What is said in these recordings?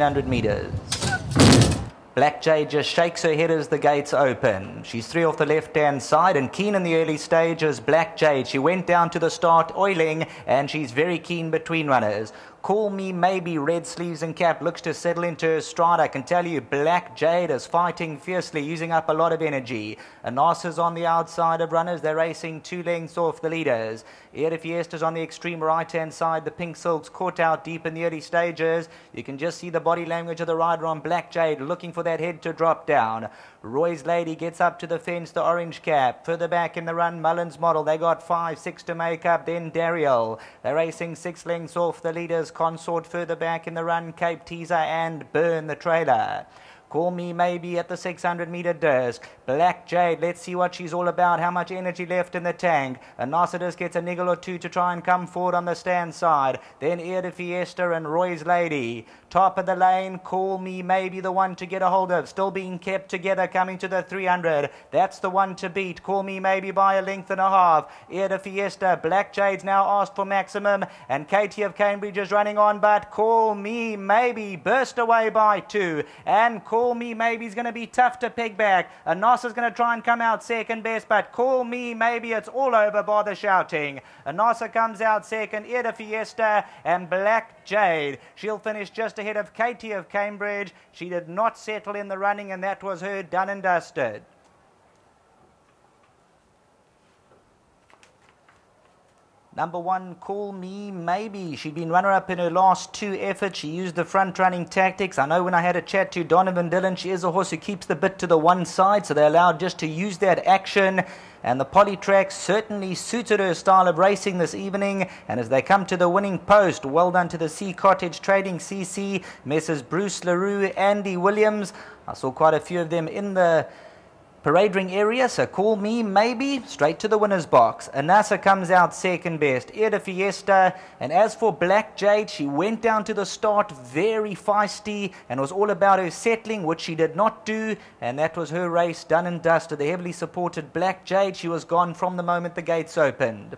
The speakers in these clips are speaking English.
100 meters. Black Jade just shakes her head as the gates open. She's 3 off the left-hand side and keen in the early stages. Black Jade, she went down to the start oiling and she's very keen between runners. Call Me Maybe, red sleeves and cap, looks to settle into her stride. I can tell you Black Jade is fighting fiercely, using up a lot of energy. Anasa's on the outside of runners. They're racing 2 lengths off the leaders. Era Fiesta's on the extreme right-hand side. The Pink Silks caught out deep in the early stages. You can just see the body language of the rider on Black Jade, looking for that head to drop down. Roy's Lady gets up to the fence, the orange cap. Further back in the run, Mullins Model. They got 5, 6 to make up. Then Dariel. They're racing 6 lengths off the leaders. Consort further back in the run, Cape Teaser and Burn the trailer. Call Me Maybe at the 600-meter disc. Black Jade, let's see what she's all about. How much energy left in the tank. Anasidus gets a niggle or two to try and come forward on the stand side. Then Era Fiesta and Roy's Lady. Top of the lane, Call Me Maybe, the one to get a hold of. Still being kept together, coming to the 300. That's the one to beat. Call Me Maybe by a length and a half. Era Fiesta, Black Jade's now asked for maximum. And Katie of Cambridge is running on, but Call Me Maybe burst away by 2. And Call Me Maybe is going to be tough to peg back. Anasa's going to try and come out second best, but Call Me Maybe, it's all over, bother shouting. Anasa comes out second, Era Fiesta and Black Jade. She'll finish just ahead of Katie of Cambridge. She did not settle in the running, and that was her done and dusted. Number 1, Call Me Maybe. She'd been runner-up in her last 2 efforts. She used the front-running tactics. I know when I had a chat to Donovan Dillon, she is a horse who keeps the bit to the one side, so they're allowed just to use that action. And the polytrack certainly suited her style of racing this evening. And as they come to the winning post, well done to the Sea Cottage Trading CC, Messrs. Bruce LaRue, Andy Williams. I saw quite a few of them in the parade ring area, so Call Me Maybe straight to the winner's box. Anasa comes out second best, Era Fiesta. And as for Black Jade, she went down to the start very feisty and was all about her settling, which she did not do, and that was her race done and dusted. The heavily supported Black Jade, she was gone from the moment the gates opened.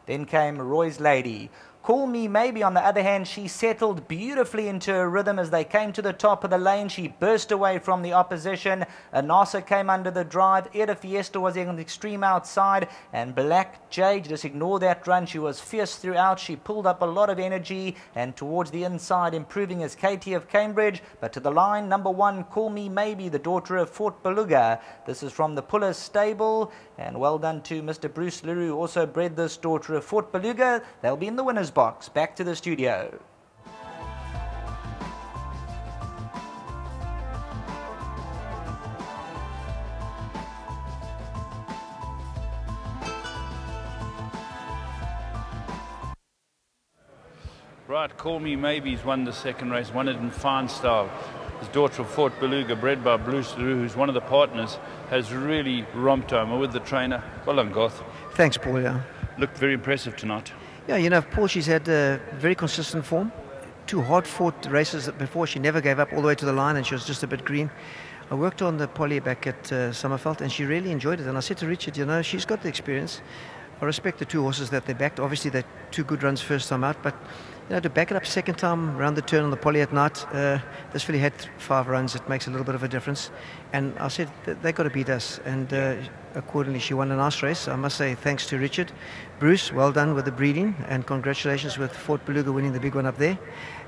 Then came Roy's Lady. Call Me Maybe, on the other hand, she settled beautifully into her rhythm as they came to the top of the lane. She burst away from the opposition. Anasa came under the drive. Era Fiesta was on the extreme outside. And Black Jade, just ignore that run. She was fierce throughout. She pulled up a lot of energy and towards the inside, improving as Katie of Cambridge. But to the line, number 1, Call Me Maybe, the daughter of Fort Beluga. This is from the Puller stable. And well done to Mr. Bruce LaRue, also bred this daughter of Fort Beluga. They'll be in the winner's box. Back to the studio. Right, Call Me Maybe's won the second race, won it in fine style. His daughter of Fort Beluga, bred by Bruce LaRue, who's one of the partners, has really romped home with the trainer. Well done, Garth. Thanks, Paul. Yeah. Looked very impressive tonight. Yeah, you know, Paul, she's had very consistent form. 2 hard-fought races before. She never gave up all the way to the line, and she was just a bit green. I worked on the Polly back at Summerfeld, and she really enjoyed it. And I said to Richard, you know, she's got the experience. I respect the 2 horses that they backed. Obviously, they're 2 good runs first time out, but you know, to back it up second time round the turn on the Polly at night, this filly had 5 runs. It makes a little bit of a difference. And I said, they've got to beat us. And accordingly, she won a nice race. I must say thanks to Richard. Bruce, well done with the breeding. And congratulations with Fort Beluga winning the big one up there.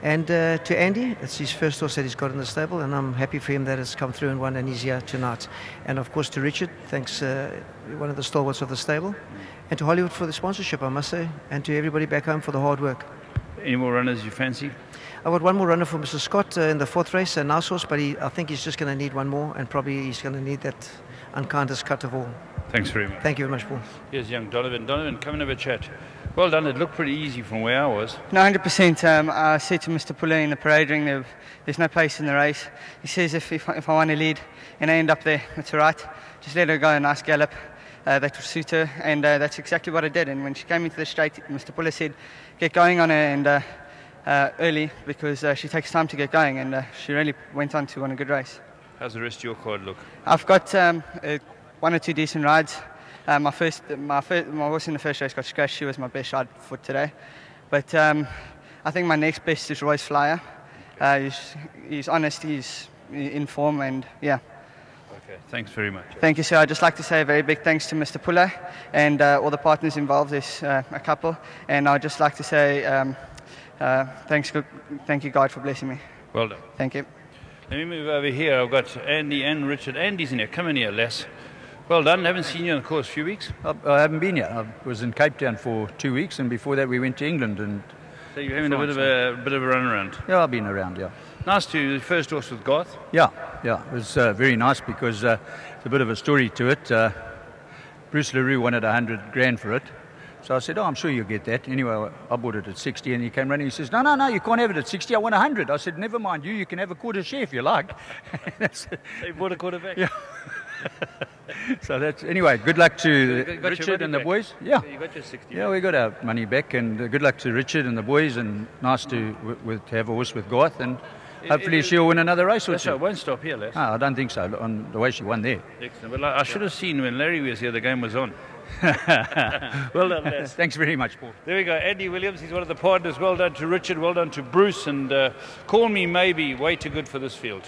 And to Andy, it's his first horse that he's got in the stable. And I'm happy for him that it's come through and won, and he's here tonight. And of course to Richard, thanks, one of the stalwarts of the stable. And to Hollywood for the sponsorship, I must say. And to everybody back home for the hard work. Any more runners you fancy? I've got one more runner for Mr. Scott in the 4th race, a nice horse, but I think he's just going to need one more, and probably he's going to need that unkindest cut of all. Thanks very much. Thank you very much, Paul. Here's young Donovan. Donovan, come and have a chat. Well done. It looked pretty easy from where I was. No, 100%. I said to Mr. Puller in the parade ring, there's no pace in the race. He says if I want to lead and I end up there, that's all right. Just let her go a nice gallop. That will suit her, and that's exactly what I did. And when she came into the straight, Mr. Puller said, get going on her and early, because she takes time to get going, and she really went on to win a good race. How's the rest of your card look? I've got 1 or 2 decent rides. My horse in the first race got scratched. She was my best ride for today. But I think my next best is Roy's Flyer. He's honest, he's in form, and yeah. Okay, thanks very much. Thank you, sir. I'd just like to say a very big thanks to Mr. Puller and all the partners involved. There's a couple, and I'd just like to say thank you, God, for blessing me. Well done. Thank you. Let me move over here. I've got Andy and Richard. Andy's in here. Come in here, Les. Well done. Haven't seen you in the course a few weeks. I haven't been here. I was in Cape Town for 2 weeks, and before that we went to England. And So you're having a bit of a run around. yeah, I've been around. Yeah, Nice to the first horse with Garth. yeah. It was very nice because it's a bit of a story to it. Bruce LaRue wanted 100 grand for it, so I said, "Oh, I'm sure you'll get that." Anyway, I bought it at 60, and he came running. He says, "No, you can't have it at 60. I want 100." I said, "Never mind you can have a quarter share if you like." They bought a quarter back. Yeah. So that's anyway. Good luck to Got your Richard money and the back. boys. Yeah. You got your 60. Yeah, we got our money back, and good luck to Richard and the boys, and nice to have a horse with Garth, and hopefully she'll win another race or That's right. two. It won't stop here, Les. I don't think so, on the way she won there. Excellent. Well, I should have seen when Larry was here, the game was on. Well done, Les. Thanks very much, Paul. There we go. Andy Williams, he's one of the partners. Well done to Richard, well done to Bruce, and Call Me Maybe, way too good for this field.